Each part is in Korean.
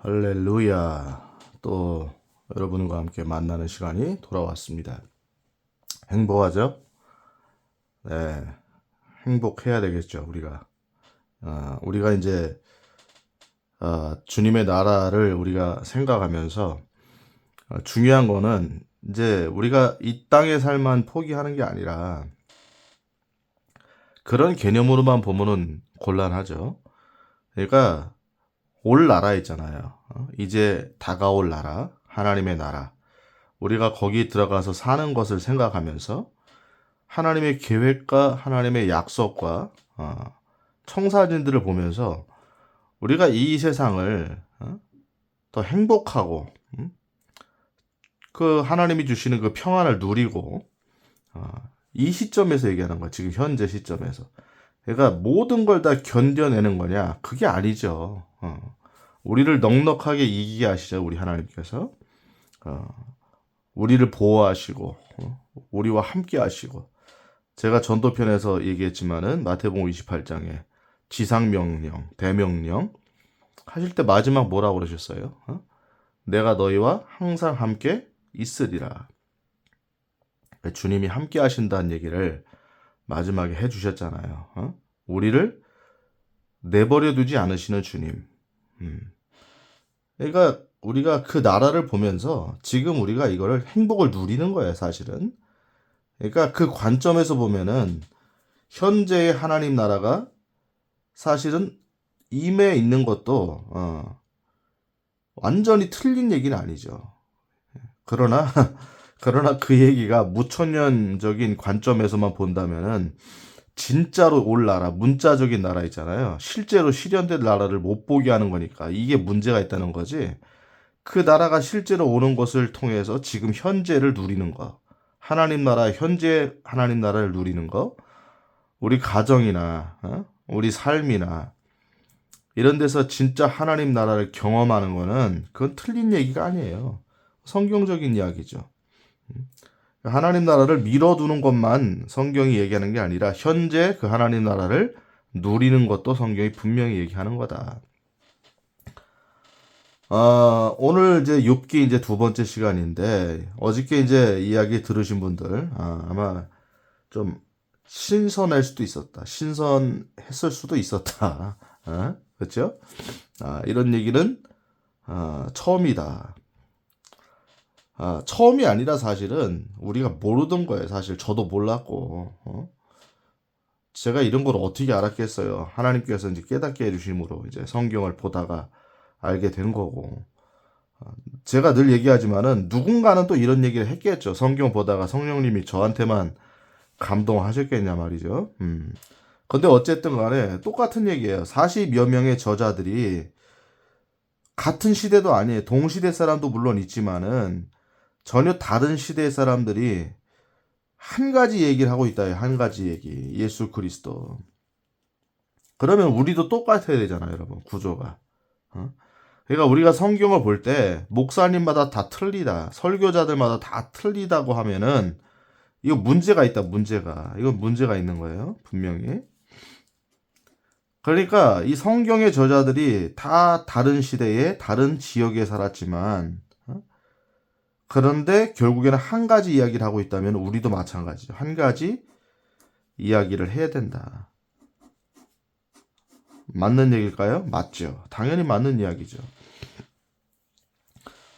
할렐루야. 또 여러분과 함께 만나는 시간이 돌아왔습니다. 행복하죠? 네. 행복해야 되겠죠, 우리가. 우리가 이제, 주님의 나라를 우리가 생각하면서, 중요한 거는 이제 우리가 이 땅의 삶만 포기하는 게 아니라, 그런 개념으로만 보면은 곤란하죠. 그러니까, 올 나라 있잖아요. 이제 다가올 나라, 하나님의 나라. 우리가 거기 들어가서 사는 것을 생각하면서 하나님의 계획과 하나님의 약속과 청사진들을 보면서 우리가 이 세상을 더 행복하고 그 하나님이 주시는 그 평안을 누리고 이 시점에서 얘기하는 거야. 지금 현재 시점에서. 그러니까 모든 걸 다 견뎌내는 거냐? 그게 아니죠. 우리를 넉넉하게 이기게 하시죠. 우리 하나님께서. 우리를 보호하시고 우리와 함께 하시고 제가 전도편에서 얘기했지만은 마태복음 28장에 지상명령, 대명령 하실 때 마지막 뭐라고 그러셨어요? 내가 너희와 항상 함께 있으리라. 주님이 함께 하신다는 얘기를 마지막에 해주셨잖아요. 우리를 내버려 두지 않으시는 주님. 그러니까 우리가 그 나라를 보면서 지금 우리가 이거를 행복을 누리는 거예요, 사실은. 그러니까 그 관점에서 보면은 현재의 하나님 나라가 사실은 임해 있는 것도 완전히 틀린 얘기는 아니죠. 그러나 그러나 그 얘기가 무천년적인 관점에서만 본다면은 진짜로 올 나라, 문자적인 나라 있잖아요. 실제로 실현된 나라를 못 보게 하는 거니까 이게 문제가 있다는 거지. 그 나라가 실제로 오는 것을 통해서 지금 현재를 누리는 거. 하나님 나라, 현재 하나님 나라를 누리는 거. 우리 가정이나 우리 삶이나 이런 데서 진짜 하나님 나라를 경험하는 거는 그건 틀린 얘기가 아니에요. 성경적인 이야기죠. 하나님 나라를 밀어두는 것만 성경이 얘기하는 게 아니라 현재 그 하나님 나라를 누리는 것도 성경이 분명히 얘기하는 거다. 오늘 이제 욥기 이제 두 번째 시간인데 어저께 이제 이야기 들으신 분들 아마 좀 신선할 수도 있었다. 신선했을 수도 있었다. 그렇죠? 이런 얘기는 처음이다. 처음이 아니라 사실은 우리가 모르던 거예요. 사실 저도 몰랐고 제가 이런 걸 어떻게 알았겠어요. 하나님께서 이제 깨닫게 해주심으로 이제 성경을 보다가 알게 된 거고 제가 늘 얘기하지만은 누군가는 또 이런 얘기를 했겠죠. 성경 보다가 성령님이 저한테만 감동하셨겠냐 말이죠. 근데 어쨌든 간에 똑같은 얘기예요. 40여 명의 저자들이 같은 시대도 아니에요. 동시대 사람도 물론 있지만은 전혀 다른 시대의 사람들이 한 가지 얘기를 하고 있다. 한 가지 얘기. 예수 그리스도. 그러면 우리도 똑같아야 되잖아요, 여러분. 구조가. 그러니까 우리가 성경을 볼 때 목사님마다 다 틀리다. 설교자들마다 다 틀리다고 하면은 이거 문제가 있다. 문제가. 이건 문제가 있는 거예요. 분명히. 그러니까 이 성경의 저자들이 다 다른 시대에 다른 지역에 살았지만 그런데 결국에는 한 가지 이야기를 하고 있다면 우리도 마찬가지죠. 한 가지 이야기를 해야 된다. 맞는 얘기일까요? 맞죠. 당연히 맞는 이야기죠.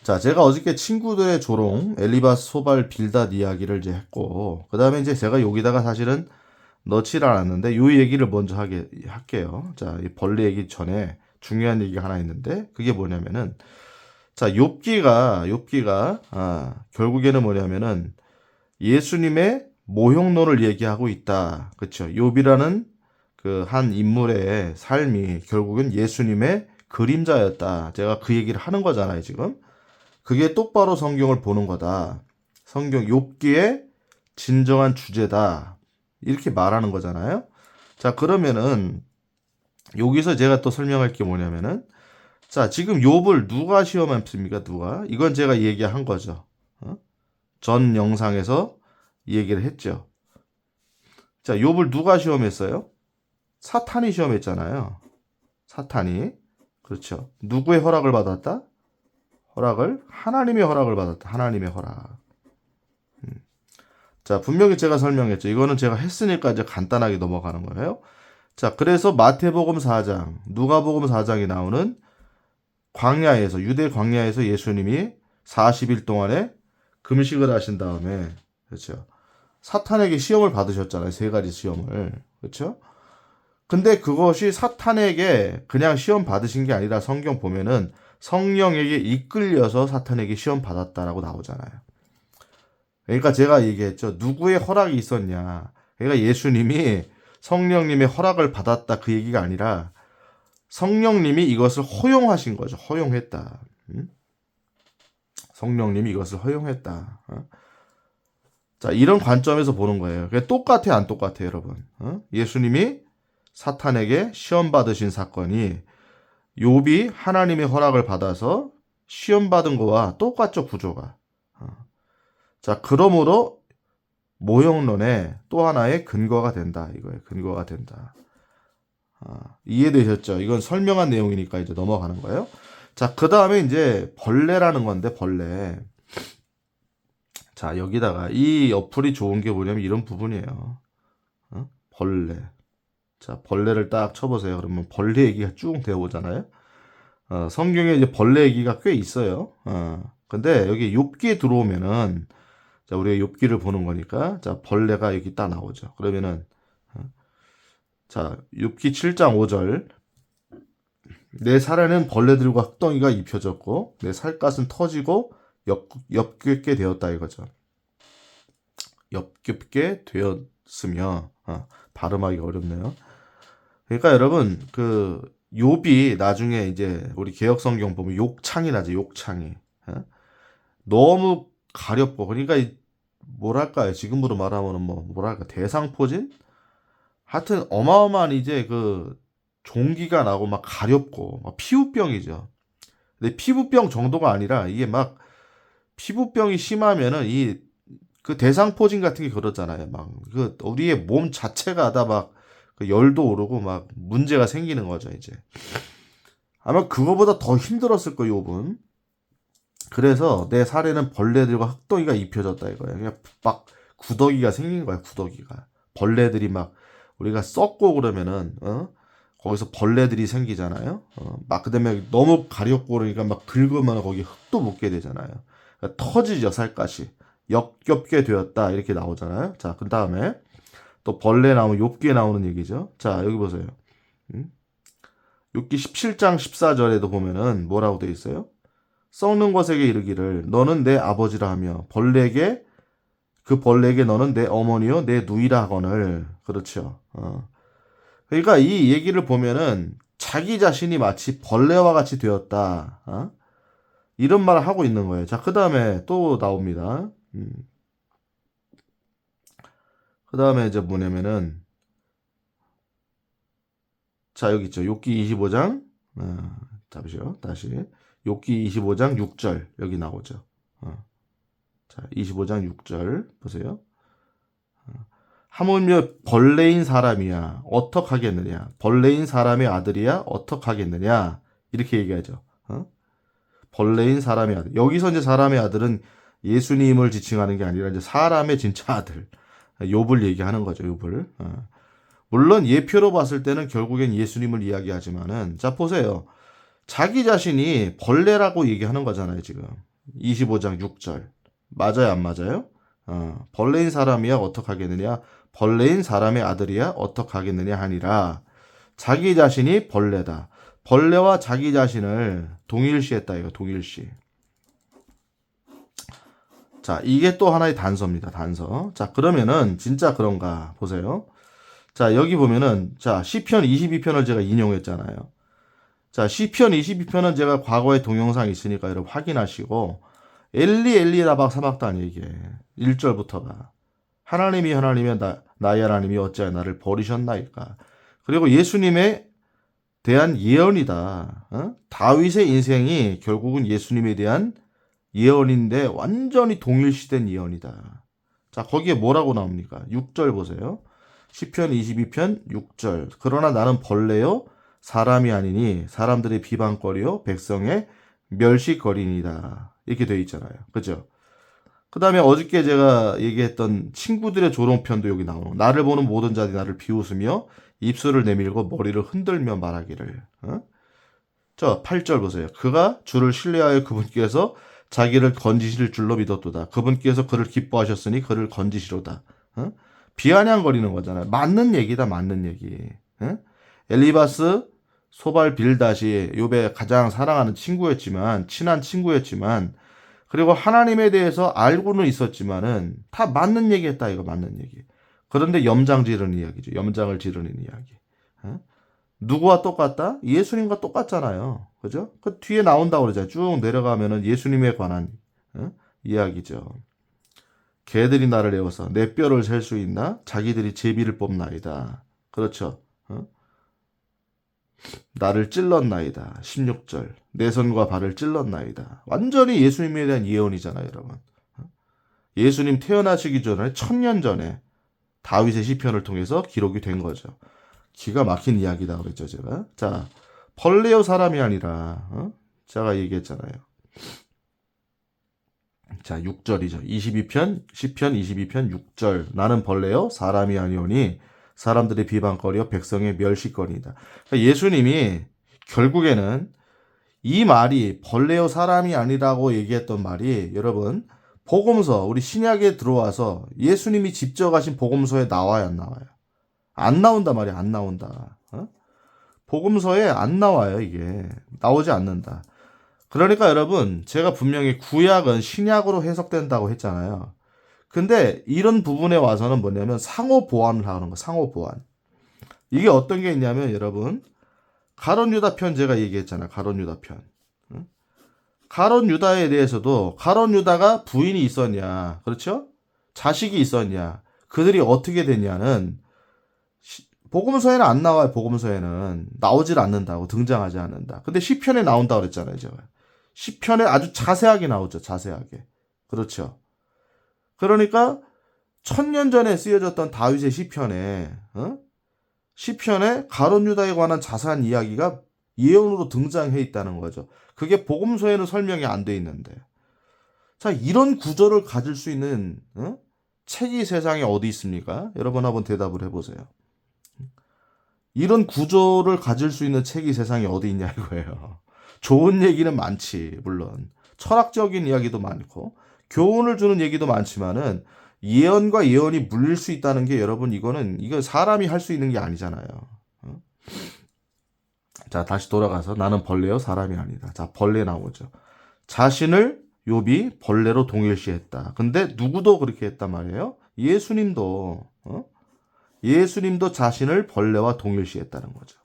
자, 제가 어저께 친구들의 조롱, 엘리바스, 소발, 빌닷 이야기를 이제 했고, 그 다음에 이제 제가 여기다가 사실은 넣질 않았는데, 요 얘기를 먼저 할게요. 자, 이 벌레 얘기 전에 중요한 얘기가 하나 있는데, 그게 뭐냐면은, 자, 욥기가 결국에는 뭐냐면은 예수님의 모형론을 얘기하고 있다. 그렇죠? 욥이라는 그 한 인물의 삶이 결국은 예수님의 그림자였다. 제가 그 얘기를 하는 거잖아요, 지금. 그게 똑바로 성경을 보는 거다. 성경 욥기의 진정한 주제다. 이렇게 말하는 거잖아요. 자, 그러면은 여기서 제가 또 설명할 게 뭐냐면은 자, 지금 욥을 누가 시험했습니까? 누가? 이건 제가 얘기한 거죠. 전 영상에서 얘기를 했죠. 자, 욥을 누가 시험했어요? 사탄이 시험했잖아요. 사탄이. 그렇죠. 누구의 허락을 받았다? 하나님의 허락을 받았다. 하나님의 허락. 자, 분명히 제가 설명했죠. 이거는 제가 했으니까 이제 간단하게 넘어가는 거예요. 자, 그래서 마태복음 4장, 누가복음 4장이 나오는 광야에서, 유대 광야에서 예수님이 40일 동안에 금식을 하신 다음에, 그렇죠. 사탄에게 시험을 받으셨잖아요. 3가지 시험을. 그렇죠? 근데 그것이 사탄에게 그냥 시험 받으신 게 아니라 성경 보면은 성령에게 이끌려서 사탄에게 시험 받았다라고 나오잖아요. 그러니까 제가 얘기했죠. 누구의 허락이 있었냐. 그러니까 예수님이 성령님의 허락을 받았다 그 얘기가 아니라 성령님이 이것을 허용하신 거죠. 허용했다. 성령님이 이것을 허용했다. 자, 이런 관점에서 보는 거예요. 그게 똑같아, 안 똑같아요, 여러분? 예수님이 사탄에게 시험 받으신 사건이 욥이 하나님의 허락을 받아서 시험 받은 거와 똑같죠, 구조가. 자, 그러므로 모형론의 또 하나의 근거가 된다. 이거예요. 근거가 된다. 이해되셨죠? 이건 설명한 내용이니까 이제 넘어가는 거예요. 자, 그 다음에 이제 벌레라는 건데, 벌레. 자, 여기다가 이 어플이 좋은 게 뭐냐면 이런 부분이에요. 벌레. 자, 벌레를 딱 쳐보세요. 그러면 벌레 얘기가 쭉 되어 오잖아요. 성경에 이제 벌레 얘기가 꽤 있어요. 근데 여기 욥기에 들어오면은, 자, 우리가 욥기를 보는 거니까, 자, 벌레가 여기 딱 나오죠. 그러면은, 자, 욥기 7장 5절. 내 살에는 벌레들과 흙덩이가 입혀졌고, 내 살갗은 터지고, 엽게 되었다 이거죠. 엽게 되었으며, 발음하기가 어렵네요. 그러니까 여러분, 욥이 나중에 이제 우리 개역성경 보면 욕창이 나죠. 욕창이. 너무 가렵고, 그러니까 뭐랄까요? 지금으로 말하면 뭐랄까, 대상포진? 하여튼 어마어마한 이제 종기가 나고 막 가렵고 막 피부병이죠. 근데 피부병 정도가 아니라 이게 막 피부병이 심하면은 그 대상포진 같은 게 그렇잖아요. 막 우리의 몸 자체가 다 막 열도 오르고 막 문제가 생기는 거죠, 이제. 아마 그거보다 더 힘들었을 거예요, 욥은. 그래서 내 살에는 벌레들과 흙덩이가 입혀졌다 이거예요. 그냥 막 구더기가 생긴 거야, 구더기가. 벌레들이 막 우리가 썩고 그러면은 거기서 벌레들이 생기잖아요. 막 그다음에 너무 가렵고 그러니까 막 긁으면 거기 흙도 묻게 되잖아요. 그러니까 터지죠, 살갗이. 역겹게 되었다 이렇게 나오잖아요. 자, 그 다음에 또 벌레 나오면 욥기에 나오는 얘기죠. 자, 여기 보세요. 욥기 17장 14절에도 보면은 뭐라고 돼 있어요? 썩는 것에게 이르기를 너는 내 아버지라 하며 그 벌레에게 너는 내 어머니요 내 누이라 하거늘. 그렇죠. 그러니까 이 얘기를 보면은 자기 자신이 마치 벌레와 같이 되었다. 이런 말을 하고 있는 거예요. 자, 그 다음에 또 나옵니다. 그 다음에 이제 뭐냐면은, 자, 여기 있죠. 욥기 25장, 잠시요. 다시. 욥기 25장 6절, 여기 나오죠. 자, 25장 6절, 보세요. 하물며 벌레인 사람이야, 어떡하겠느냐. 벌레인 사람의 아들이야, 어떡하겠느냐. 이렇게 얘기하죠. 벌레인 사람의 아들. 여기서 이제 사람의 아들은 예수님을 지칭하는 게 아니라 이제 사람의 진짜 아들. 욥을 얘기하는 거죠, 욥을. 물론 예표로 봤을 때는 결국엔 예수님을 이야기하지만은, 자, 보세요. 자기 자신이 벌레라고 얘기하는 거잖아요, 지금. 25장 6절. 맞아요, 안 맞아요? 벌레인 사람이야, 어떡하겠느냐? 벌레인 사람의 아들이야, 어떡하겠느냐 하니라. 자기 자신이 벌레다. 벌레와 자기 자신을 동일시했다, 이거, 동일시. 자, 이게 또 하나의 단서입니다. 단서. 자, 그러면은 진짜 그런가 보세요. 자, 여기 보면은 자, 시편 22편을 제가 인용했잖아요. 자, 시편 22편은 제가 과거에 동영상 있으니까 여러분 확인하시고 엘리 엘리 라박 사박단 얘기해. 1절부터가 하나님이 나의 하나님이 어찌하여 나를 버리셨나이까. 그리고 예수님에 대한 예언이다. 다윗의 인생이 결국은 예수님에 대한 예언인데 완전히 동일시된 예언이다. 자, 거기에 뭐라고 나옵니까? 6절 보세요. 시편 22편 6절. 그러나 나는 벌레요 사람이 아니니 사람들의 비방거리요 백성의 멸시거리니라. 이렇게 되어 있잖아요. 그죠? 그 다음에 어저께 제가 얘기했던 친구들의 조롱편도 여기 나오고, 나를 보는 모든 자들이 나를 비웃으며 입술을 내밀고 머리를 흔들며 말하기를. 어? 저 8절 보세요. 그가 주를 신뢰하여 그분께서 자기를 건지실 줄로 믿었도다. 그분께서 그를 기뻐하셨으니 그를 건지시로다. 어? 비아냥거리는 거잖아요. 맞는 얘기다, 맞는 얘기. 어? 엘리바스 소발 빌닷이 욥의 가장 사랑하는 친구였지만, 친한 친구였지만, 그리고 하나님에 대해서 알고는 있었지만은 다 맞는 얘기했다, 이거 맞는 얘기. 그런데 염장 지르는 이야기죠. 염장을 지르는 이야기. 어? 누구와 똑같다? 예수님과 똑같잖아요. 그죠? 그 뒤에 나온다고 그러잖아요. 쭉 내려가면은 예수님에 관한 이야기죠. 개들이 나를 애워서 내 뼈를 셀 수 있나? 자기들이 제비를 뽑나이다. 그렇죠. 나를 찔렀나이다. 16절. 내 손과 발을 찔렀나이다. 완전히 예수님에 대한 예언이잖아요, 여러분. 예수님 태어나시기 전에 1000년 전에 다윗의 시편을 통해서 기록이 된 거죠. 기가 막힌 이야기다 그랬죠, 제가. 자, 벌레요 사람이 아니라 제가 얘기했잖아요. 자, 6절이죠. 22편, 시편 22편 6절. 나는 벌레요 사람이 아니오니 사람들의 비방거리요 백성의 멸시거리이다. 그러니까 예수님이 결국에는 이 말이 벌레요 사람이 아니라고 얘기했던 말이, 여러분, 복음서, 우리 신약에 들어와서 예수님이 직접 하신 복음서에 나와요, 안 나와요? 안 나온단 말이야, 안 나온다. 복음서에 안 나와요, 이게. 나오지 않는다. 그러니까 여러분, 제가 분명히 구약은 신약으로 해석된다고 했잖아요. 근데 이런 부분에 와서는 뭐냐면 상호 보완을 하는 거, 상호 보완. 이게 어떤 게 있냐면, 여러분, 가론 유다 편 제가 얘기했잖아요. 가론 유다 편. 가론 유다에 대해서도 가론 유다가 부인이 있었냐, 그렇죠? 자식이 있었냐, 그들이 어떻게 됐냐는 복음서에는 안 나와요. 복음서에는 나오질 않는다고, 등장하지 않는다. 근데 시편에 나온다 그랬잖아요, 제가. 시편에 아주 자세하게 나오죠. 자세하게. 그렇죠. 그러니까 1000년 전에 쓰여졌던 다윗의 시편에 시편에 가론 유다에 관한 자세한 이야기가 예언으로 등장해 있다는 거죠. 그게 복음서에는 설명이 안 돼 있는데. 자, 이런 구조를 가질 수 있는 책이 세상에 어디 있습니까? 여러분 한번 대답을 해보세요. 이런 구조를 가질 수 있는 책이 세상에 어디 있냐 이거예요. 좋은 얘기는 많지, 물론. 철학적인 이야기도 많고, 교훈을 주는 얘기도 많지만은, 예언과 예언이 물릴 수 있다는 게, 여러분, 이거 사람이 할 수 있는 게 아니잖아요. 자, 다시 돌아가서 나는 벌레요, 사람이 아니다. 자, 벌레 나오죠. 자신을 욥이 벌레로 동일시했다. 근데 누구도 그렇게 했단 말이에요? 예수님도 자신을 벌레와 동일시했다는 거죠.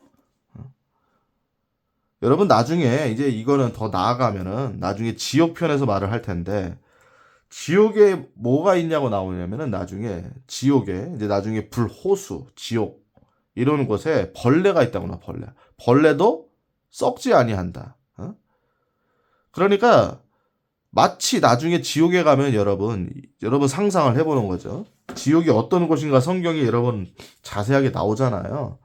여러분, 나중에 이제 이거는 더 나아가면은 나중에 지옥편에서 말을 할 텐데, 지옥에 뭐가 있냐고 나오냐면은 나중에 지옥에 이제 나중에 불호수, 지옥 이런 곳에 벌레가 있다구나. 벌레도 썩지 아니한다. 그러니까 마치 나중에 지옥에 가면 여러분 상상을 해보는 거죠. 지옥이 어떤 곳인가 성경이 여러분 자세하게 나오잖아요.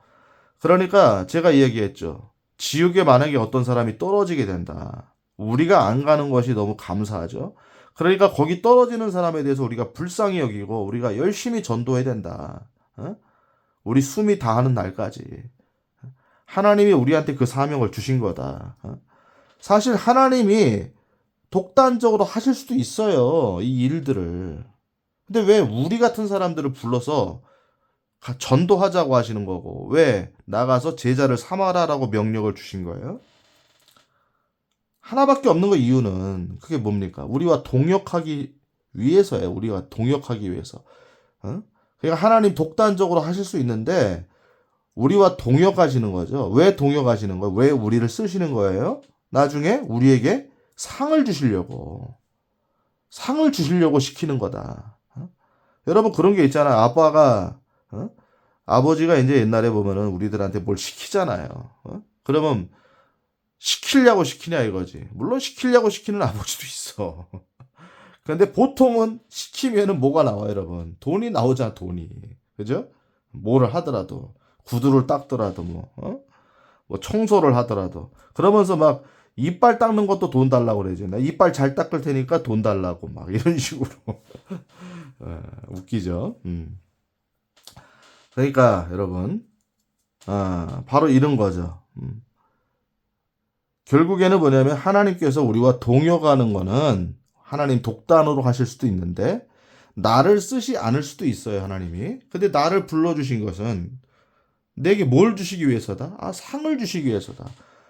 그러니까 제가 이야기했죠. 지옥에 만약에 어떤 사람이 떨어지게 된다. 우리가 안 가는 것이 너무 감사하죠. 그러니까 거기 떨어지는 사람에 대해서 우리가 불쌍히 여기고 우리가 열심히 전도해야 된다. 우리 숨이 다하는 날까지. 하나님이 우리한테 그 사명을 주신 거다. 사실 하나님이 독단적으로 하실 수도 있어요. 이 일들을. 근데 왜 우리 같은 사람들을 불러서 전도하자고 하시는 거고, 왜 나가서 제자를 삼아라라고 명령을 주신 거예요? 하나밖에 없는 거 이유는 그게 뭡니까? 우리와 동역하기 위해서예요. 우리가 동역하기 위해서. 그러니까 하나님 독단적으로 하실 수 있는데 우리와 동역하시는 거죠. 왜 동역하시는 거예요? 왜 우리를 쓰시는 거예요? 나중에 우리에게 상을 주시려고 시키는 거다. 여러분 그런 게 있잖아요. 아버지가 이제 옛날에 보면은 우리들한테 뭘 시키잖아요. 그러면 시키려고 시키냐 이거지. 물론 시키려고 시키는 아버지도 있어. 근데 보통은 시키면은 뭐가 나와요, 여러분? 돈이 나오잖아, 돈이. 그죠? 뭐를 하더라도. 구두를 닦더라도 뭐 뭐 청소를 하더라도. 그러면서 막 이빨 닦는 것도 돈 달라고 그러지. 나 이빨 잘 닦을 테니까 돈 달라고 막 이런 식으로. 웃기죠. 그러니까 여러분, 바로 이런 거죠. 결국에는 뭐냐면 하나님께서 우리와 동역하는 거는 하나님 독단으로 하실 수도 있는데 나를 쓰지 않을 수도 있어요, 하나님이. 근데 나를 불러주신 것은 내게 뭘 주시기 위해서다? 상을 주시기 위해서다.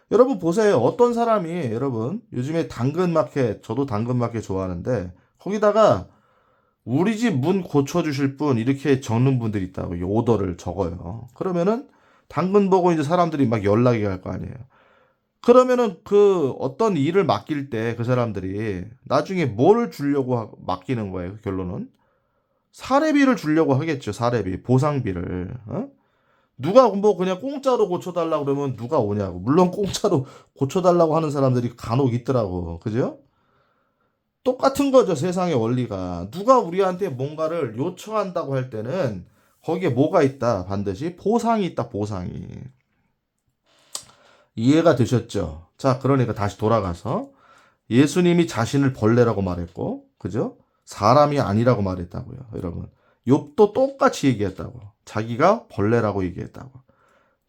여러분 보세요. 어떤 사람이 여러분 요즘에 당근마켓, 저도 당근마켓 좋아하는데 거기다가 우리 집 문 고쳐주실 분 이렇게 적는 분들이 있다고 이 오더를 적어요. 그러면은 당근 보고 이제 사람들이 막 연락이 갈 거 아니에요. 그러면은 그 어떤 일을 맡길 때 그 사람들이 나중에 뭐를 주려고 맡기는 거예요. 그 결론은 사례비를 주려고 하겠죠. 사례비, 보상비를. 누가 뭐 그냥 공짜로 고쳐달라고 그러면 누가 오냐고. 물론 공짜로 고쳐달라고 하는 사람들이 간혹 있더라고. 그죠? 똑같은 거죠. 세상의 원리가. 누가 우리한테 뭔가를 요청한다고 할 때는 거기에 뭐가 있다. 반드시 보상이 있다. 보상이. 이해가 되셨죠? 자, 그러니까 다시 돌아가서 예수님이 자신을 벌레라고 말했고, 그죠? 사람이 아니라고 말했다고요. 여러분. 욥도 똑같이 얘기했다고. 자기가 벌레라고 얘기했다고.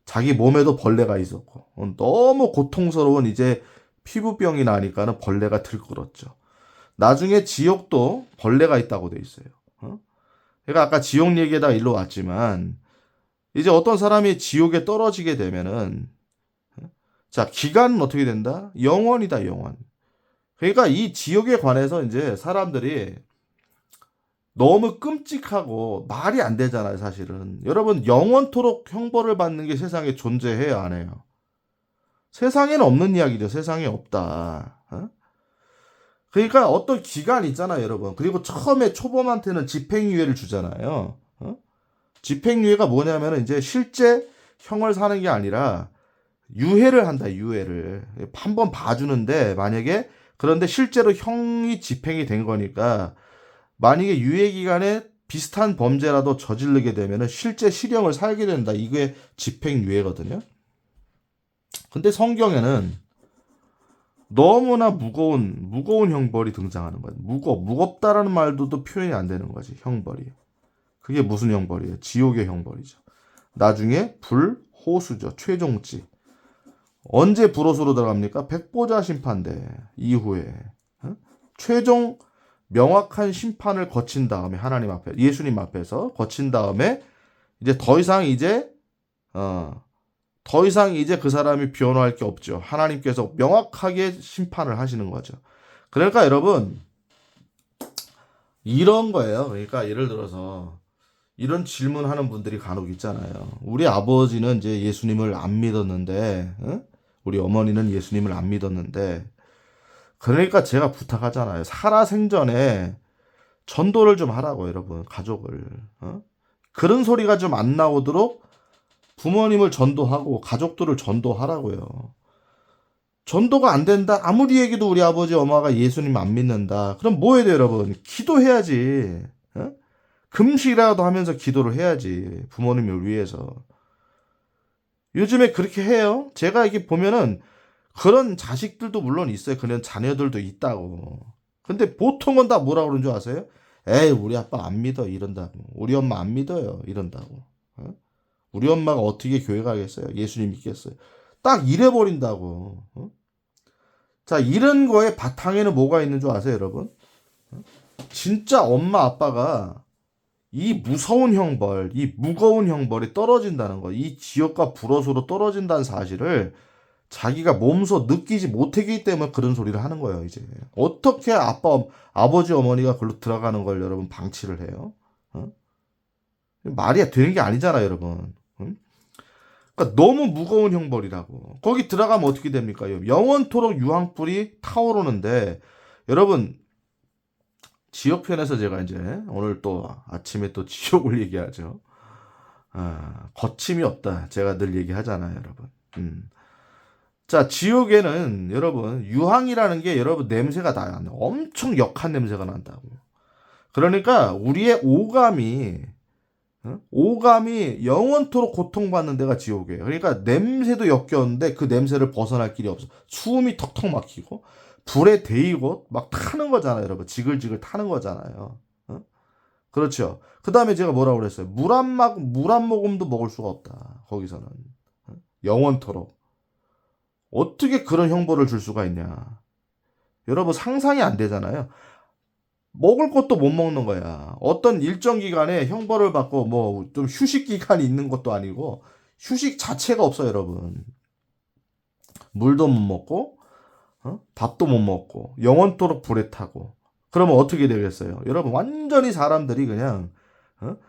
자기 몸에도 벌레가 있었고 너무 고통스러운 이제 피부병이 나니까는 벌레가 들끓었죠. 나중에 지옥도 벌레가 있다고 돼 있어요. 그러니까 아까 지옥 얘기에다가 일로 왔지만 이제 어떤 사람이 지옥에 떨어지게 되면은 자 기간은 어떻게 된다? 영원이다 영원. 그러니까 이 지옥에 관해서 이제 사람들이 너무 끔찍하고 말이 안 되잖아요, 사실은. 여러분, 영원토록 형벌을 받는 게 세상에 존재해요, 안 해요? 세상에는 없는 이야기죠. 세상에 없다. 그러니까 어떤 기간 있잖아요, 여러분. 그리고 처음에 초범한테는 집행유예를 주잖아요. 집행유예가 뭐냐면 이제 실제 형을 사는 게 아니라 유예를 한다, 유예를. 한번 봐주는데 만약에 그런데 실제로 형이 집행이 된 거니까 만약에 유예 기간에 비슷한 범죄라도 저지르게 되면 실제 실형을 살게 된다. 이게 집행유예거든요. 근데 성경에는 너무나 무거운 형벌이 등장하는 거예요. 무겁다라는 말도 또 표현이 안 되는 거지, 형벌이. 그게 무슨 형벌이에요? 지옥의 형벌이죠. 나중에 불호수죠. 최종지. 언제 불호수로 들어갑니까? 백보자 심판대 이후에. 최종 명확한 심판을 거친 다음에 하나님 앞에 예수님 앞에서 거친 다음에 이제 더 이상 이제 그 사람이 변호할 게 없죠. 하나님께서 명확하게 심판을 하시는 거죠. 그러니까 여러분 이런 거예요. 그러니까 예를 들어서 이런 질문하는 분들이 간혹 있잖아요. 우리 아버지는 이제 예수님을 안 믿었는데, 우리 어머니는 예수님을 안 믿었는데, 그러니까 제가 부탁하잖아요. 살아생전에 전도를 좀 하라고 여러분 가족을. 그런 소리가 좀 안 나오도록 부모님을 전도하고 가족들을 전도하라고요. 전도가 안 된다. 아무리 얘기도 우리 아버지 엄마가 예수님 안 믿는다. 그럼 뭐 해야 돼요 여러분? 기도해야지. 금식이라도 하면서 기도를 해야지. 부모님을 위해서. 요즘에 그렇게 해요. 제가 이게 보면은 그런 자식들도 물론 있어요. 그런 자녀들도 있다고. 근데 보통은 다 뭐라 그러는 줄 아세요? 에이, 우리 아빠 안 믿어. 이런다고. 우리 엄마 안 믿어요. 이런다고. 우리 엄마가 어떻게 교회 가겠어요? 예수님 믿겠어요? 딱 이래버린다고. 자, 이런 거에 바탕에는 뭐가 있는 줄 아세요, 여러분? 진짜 엄마, 아빠가 이 무서운 형벌, 이 무거운 형벌이 떨어진다는 거, 이 지옥과 불옷으로 떨어진다는 사실을 자기가 몸소 느끼지 못하기 때문에 그런 소리를 하는 거예요, 이제. 어떻게 아버지, 어머니가 그걸로 들어가는 걸 여러분 방치를 해요? 말이 되는 게 아니잖아요, 여러분. 그러니까 너무 무거운 형벌이라고. 거기 들어가면 어떻게 됩니까? 영원토록 유황불이 타오르는데, 여러분, 지옥편에서 제가 이제 오늘 또 아침에 또 지옥을 얘기하죠. 거침이 없다. 제가 늘 얘기하잖아요, 여러분. 자, 지옥에는 여러분 유황이라는 게 여러분 냄새가 나요. 엄청 역한 냄새가 난다고. 그러니까 우리의 오감이 오감이 영원토록 고통받는 데가 지옥이에요. 그러니까 냄새도 역겨운데 그 냄새를 벗어날 길이 없어. 숨이 턱턱 막히고 불에 데이고 막 타는 거잖아요, 여러분. 지글지글 타는 거잖아요. 그렇죠. 그 다음에 제가 뭐라고 그랬어요? 물 한 모금도 먹을 수가 없다. 거기서는. 영원토록. 어떻게 그런 형벌을 줄 수가 있냐. 여러분 상상이 안 되잖아요. 먹을 것도 못 먹는 거야. 어떤 일정 기간에 형벌을 받고 뭐 좀 휴식 기간이 있는 것도 아니고 휴식 자체가 없어요, 여러분. 물도 못 먹고 밥도 못 먹고 영원토록 불에 타고 그러면 어떻게 되겠어요? 여러분 완전히 사람들이 그냥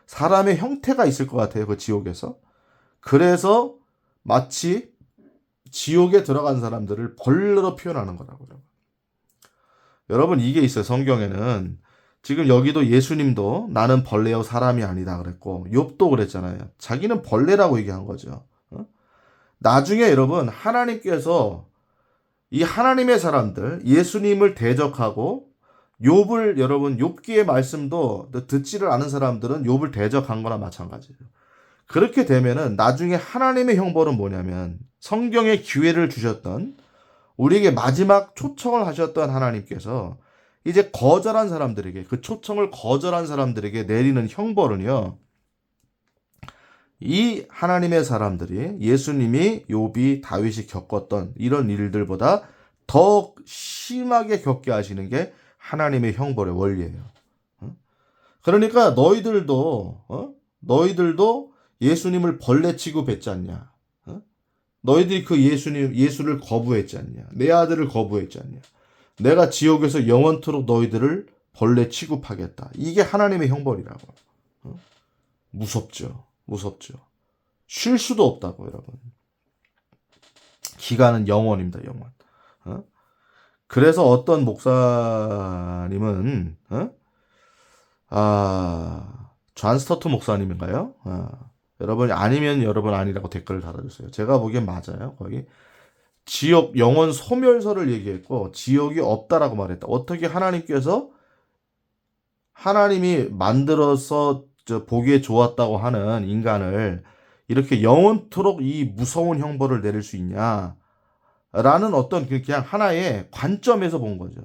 사람의 형태가 있을 것 같아요, 그 지옥에서. 그래서 마치 지옥에 들어간 사람들을 벌레로 표현하는 거라고요. 여러분 이게 있어요. 성경에는 지금 여기도 예수님도 나는 벌레요 사람이 아니다 그랬고 욥도 그랬잖아요. 자기는 벌레라고 얘기한 거죠. 나중에 여러분 하나님께서 이 하나님의 사람들 예수님을 대적하고 욥을 여러분 욥기의 말씀도 듣지를 않은 사람들은 욥을 대적한 거나 마찬가지예요. 그렇게 되면은 나중에 하나님의 형벌은 뭐냐면 성경에 기회를 주셨던 우리에게 마지막 초청을 하셨던 하나님께서 이제 거절한 사람들에게 그 초청을 거절한 사람들에게 내리는 형벌은요. 이 하나님의 사람들이 예수님이 욥이 다윗이 겪었던 이런 일들보다 더 심하게 겪게 하시는 게 하나님의 형벌의 원리예요. 그러니까 너희들도 예수님을 벌레 취급했지 않냐? 너희들이 그 예수를 거부했지 않냐? 내 아들을 거부했지 않냐? 내가 지옥에서 영원토록 너희들을 벌레 취급하겠다. 이게 하나님의 형벌이라고. 무섭죠. 무섭죠. 쉴 수도 없다고, 여러분. 기간은 영원입니다, 영원. 그래서 어떤 목사님은, 존 스토트 목사님인가요? 여러분, 아니면 여러분 아니라고 댓글을 달아주세요. 제가 보기엔 맞아요, 거기. 지옥, 영원 소멸설을 얘기했고, 지옥이 없다라고 말했다. 어떻게 하나님께서 하나님이 만들어서 보기에 좋았다고 하는 인간을 이렇게 영원토록 이 무서운 형벌을 내릴 수 있냐? 라는 어떤 그냥 하나의 관점에서 본 거죠.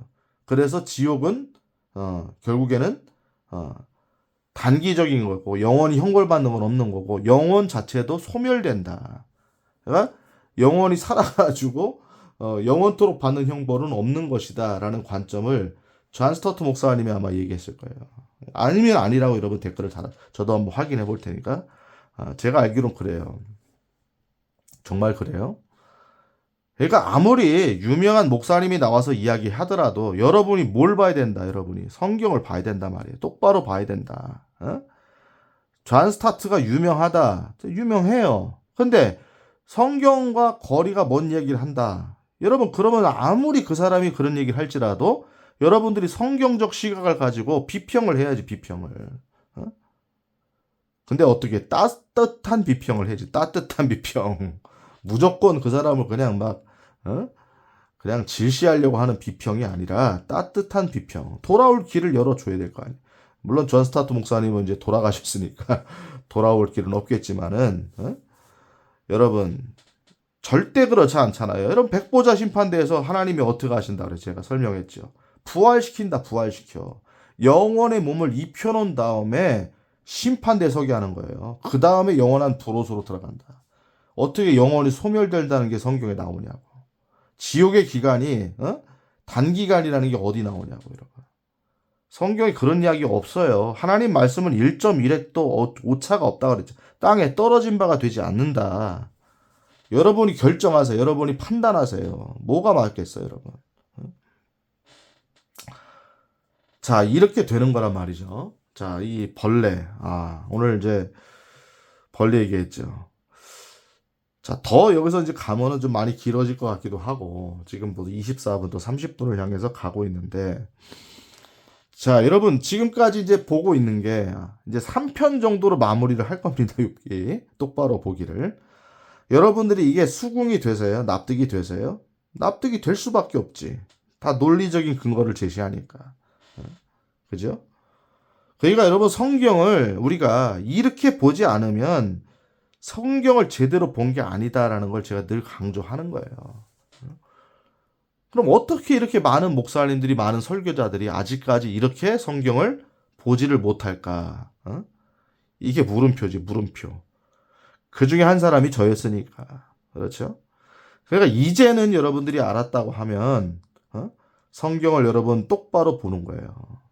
그래서 지옥은 결국에는 단기적인 거고 영원히 형벌받는 건 없는 거고 영원 자체도 소멸된다. 그러니까 영원히 살아가지고 영원토록 받는 형벌은 없는 것이다라는 관점을 존 스토트 목사님이 아마 얘기했을 거예요. 아니면 아니라고 여러분 댓글을 저도 한번 확인해 볼 테니까 제가 알기론 그래요. 정말 그래요? 그러니까 아무리 유명한 목사님이 나와서 이야기하더라도 여러분이 뭘 봐야 된다, 여러분이 성경을 봐야 된다 말이에요. 똑바로 봐야 된다. 존 스타트가 유명하다, 유명해요. 근데 성경과 거리가 먼 얘기를 한다. 여러분 그러면 아무리 그 사람이 그런 얘기를 할지라도 여러분들이 성경적 시각을 가지고 비평을 해야지, 비평을. 근데 어떻게 따뜻한 비평을 해야지, 따뜻한 비평. 무조건 그 사람을 그냥 막 그냥 질시하려고 하는 비평이 아니라 따뜻한 비평. 돌아올 길을 열어줘야 될 거 아니에요. 물론 존 스타트 목사님은 이제 돌아가셨으니까 돌아올 길은 없겠지만은 여러분 절대 그렇지 않잖아요. 여러분 백보자 심판대에서 하나님이 어떻게 하신다 그래 제가 설명했죠. 부활시킨다, 부활시켜. 영원의 몸을 입혀놓은 다음에 심판대 서게 하는 거예요. 그 다음에 영원한 불옷으로 들어간다. 어떻게 영원히 소멸된다는 게 성경에 나오냐고. 지옥의 기간이 단기간이라는 게 어디 나오냐고, 여러분. 성경에 그런 이야기 없어요. 하나님 말씀은 1.1획도 오차가 없다 그랬죠. 땅에 떨어진 바가 되지 않는다. 여러분이 결정하세요. 여러분이 판단하세요. 뭐가 맞겠어요, 여러분. 자, 이렇게 되는 거란 말이죠. 자, 이 벌레. 오늘 이제 벌레 얘기했죠. 자, 더 여기서 이제 가면은 좀 많이 길어질 것 같기도 하고, 지금 뭐 24분 또 30분을 향해서 가고 있는데, 자, 여러분, 지금까지 이제 보고 있는 게, 이제 3편 정도로 마무리를 할 겁니다, 여기. 똑바로 보기를. 여러분들이 이게 수긍이 되세요? 납득이 되세요? 납득이 될 수밖에 없지. 다 논리적인 근거를 제시하니까. 그죠? 그러니까 여러분 성경을 우리가 이렇게 보지 않으면 성경을 제대로 본 게 아니다라는 걸 제가 늘 강조하는 거예요. 그럼 어떻게 이렇게 많은 목사님들이, 많은 설교자들이 아직까지 이렇게 성경을 보지를 못할까? 이게 물음표지, 물음표. 그 중에 한 사람이 저였으니까. 그렇죠? 그러니까 이제는 여러분들이 알았다고 하면 성경을 여러분 똑바로 보는 거예요.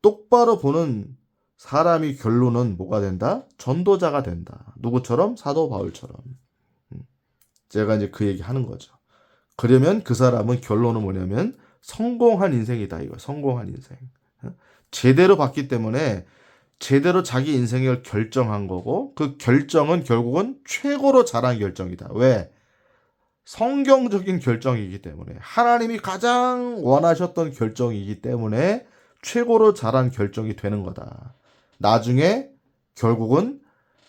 똑바로 보는 사람이 결론은 뭐가 된다? 전도자가 된다. 누구처럼? 사도 바울처럼. 제가 이제 그 얘기 하는 거죠. 그러면 그 사람은 결론은 뭐냐면 성공한 인생이다. 이거 성공한 인생. 제대로 봤기 때문에 제대로 자기 인생을 결정한 거고 그 결정은 결국은 최고로 잘한 결정이다. 왜? 성경적인 결정이기 때문에 하나님이 가장 원하셨던 결정이기 때문에 최고로 잘한 결정이 되는 거다. 나중에 결국은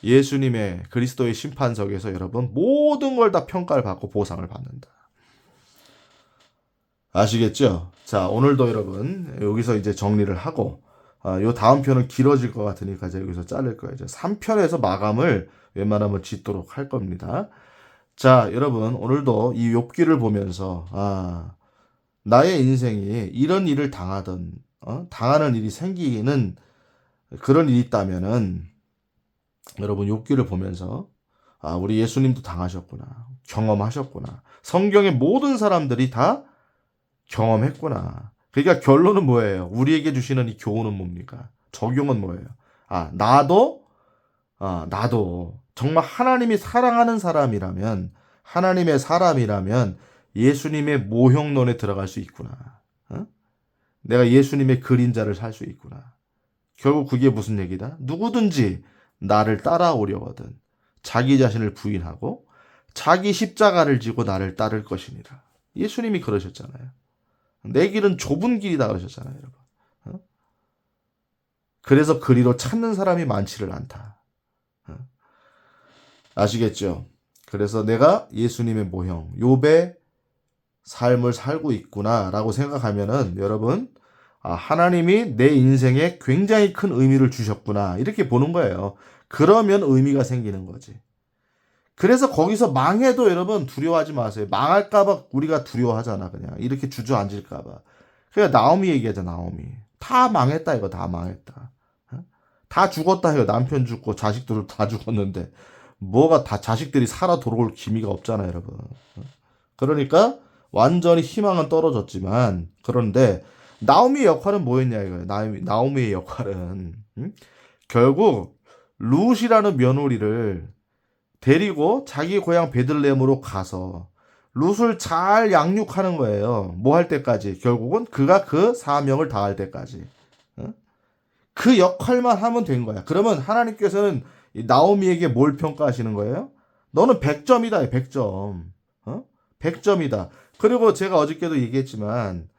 예수님의 그리스도의 심판석에서 여러분 모든 걸 다 평가를 받고 보상을 받는다. 아시겠죠? 자, 오늘도 여러분 여기서 이제 정리를 하고 요 다음 편은 길어질 것 같으니까 제가 여기서 자를 거예요. 이제 3편에서 마감을 웬만하면 짓도록 할 겁니다. 자, 여러분 오늘도 이 욥기를 보면서 나의 인생이 이런 일을 당하던 당하는 일이 생기는 그런 일이 있다면은 여러분 욥기를 보면서 우리 예수님도 당하셨구나. 경험하셨구나. 성경의 모든 사람들이 다 경험했구나. 그러니까 결론은 뭐예요? 우리에게 주시는 이 교훈은 뭡니까? 적용은 뭐예요? 나도 정말 하나님이 사랑하는 사람이라면, 하나님의 사람이라면 예수님의 모형론에 들어갈 수 있구나. 내가 예수님의 그림자를 살 수 있구나. 결국 그게 무슨 얘기다? 누구든지 나를 따라오려거든 자기 자신을 부인하고 자기 십자가를 지고 나를 따를 것이니라. 예수님이 그러셨잖아요. 내 길은 좁은 길이다 그러셨잖아요, 여러분. 그래서 그리로 찾는 사람이 많지를 않다. 아시겠죠? 그래서 내가 예수님의 모형, 욥의 삶을 살고 있구나라고 생각하면은 여러분 하나님이 내 인생에 굉장히 큰 의미를 주셨구나 이렇게 보는 거예요. 그러면 의미가 생기는 거지. 그래서 거기서 망해도 여러분 두려워하지 마세요. 망할까봐 우리가 두려워하잖아. 그냥 이렇게 주저앉을까봐. 그러니까 나오미 얘기하자. 나오미 다 망했다 이거. 다 망했다. 다 죽었다 해요. 남편 죽고 자식들도 다 죽었는데 뭐가 다 자식들이 살아 돌아올 기미가 없잖아요, 여러분. 그러니까 완전히 희망은 떨어졌지만 그런데 나오미의 역할은 뭐였냐 이거예요. 나오미의 역할은 결국 룻이라는 며느리를 데리고 자기 고향 베들레헴으로 가서 룻을 잘 양육하는 거예요. 뭐 할 때까지? 결국은 그가 그 사명을 다할 때까지. 그 역할만 하면 된 거야. 그러면 하나님께서는 나오미에게 뭘 평가하시는 거예요? 너는 100점이다. 100점. 100점이다. 그리고 제가 어저께도 얘기했지만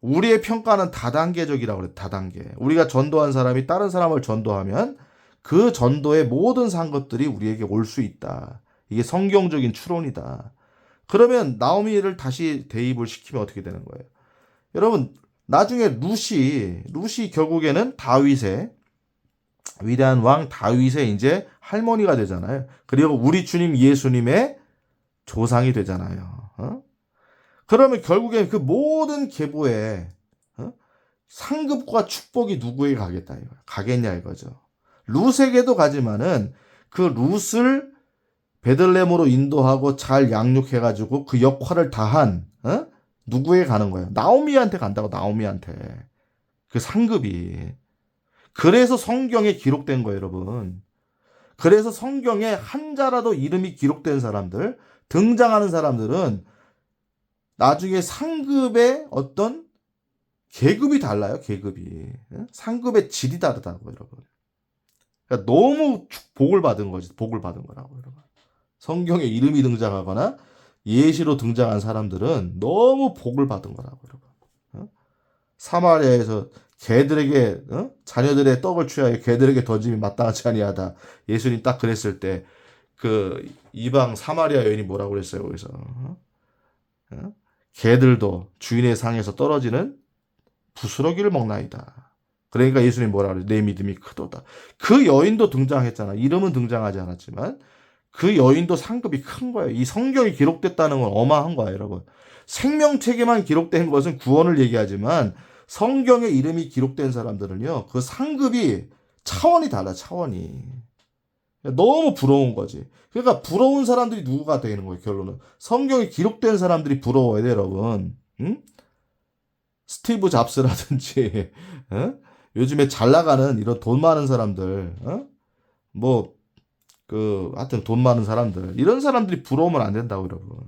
우리의 평가는 다단계적이라고 그래요. 다단계. 우리가 전도한 사람이 다른 사람을 전도하면 그 전도의 모든 산 것들이 우리에게 올 수 있다. 이게 성경적인 추론이다. 그러면 나오미를 다시 대입을 시키면 어떻게 되는 거예요? 여러분 나중에 룻이 결국에는 다윗의 위대한 왕 다윗의 이제 할머니가 되잖아요. 그리고 우리 주님 예수님의 조상이 되잖아요. 그러면 결국엔 그 모든 계보에 상급과 축복이 누구에게 가겠다 이거야. 가겠냐 이거죠. 룻에게도 가지만은 그 룻을 베들레헴으로 인도하고 잘 양육해가지고 그 역할을 다한 누구에게 가는 거예요? 나오미한테 간다고. 나오미한테 그 상급이. 그래서 성경에 기록된 거예요, 여러분. 그래서 성경에 한자라도 이름이 기록된 사람들, 등장하는 사람들은 나중에 상급의 어떤 계급이 달라요, 계급이. 상급의 질이 다르다고, 여러분. 그러니까 너무 복을 받은 거지, 복을 받은 거라고, 여러분. 성경에 이름이 등장하거나 예시로 등장한 사람들은 너무 복을 받은 거라고, 여러분. 사마리아에서 개들에게 자녀들의 떡을 취하여 개들에게 던짐이 마땅하지 아니하다. 예수님 딱 그랬을 때 그 이방 사마리아 여인이 뭐라고 그랬어요, 거기서. 개들도 주인의 상에서 떨어지는 부스러기를 먹나이다. 그러니까 예수님이 뭐라 그래요? 내 믿음이 크도다. 그 여인도 등장했잖아. 이름은 등장하지 않았지만 그 여인도 상급이 큰 거예요. 이 성경이 기록됐다는 건 어마한 거야, 여러분. 생명책에만 기록된 것은 구원을 얘기하지만 성경에 이름이 기록된 사람들은요, 그 상급이 차원이 달라, 차원이. 너무 부러운 거지. 그러니까 부러운 사람들이 누구가 되는 거예요, 결론은. 성경에 기록된 사람들이 부러워야 돼, 여러분. 응? 스티브 잡스라든지, 어? 요즘에 잘 나가는 이런 돈 많은 사람들, 어? 뭐, 하여튼 돈 많은 사람들, 이런 사람들이 부러우면 안 된다고, 여러분.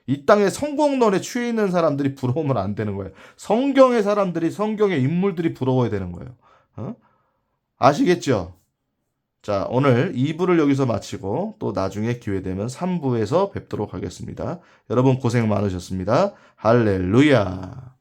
이 땅에 성공론에 취해 있는 사람들이 부러우면 안 되는 거예요. 성경의 사람들이, 성경의 인물들이 부러워야 되는 거예요. 어? 아시겠죠? 자, 오늘 2부를 여기서 마치고 또 나중에 기회 되면 3부에서 뵙도록 하겠습니다. 여러분 고생 많으셨습니다. 할렐루야.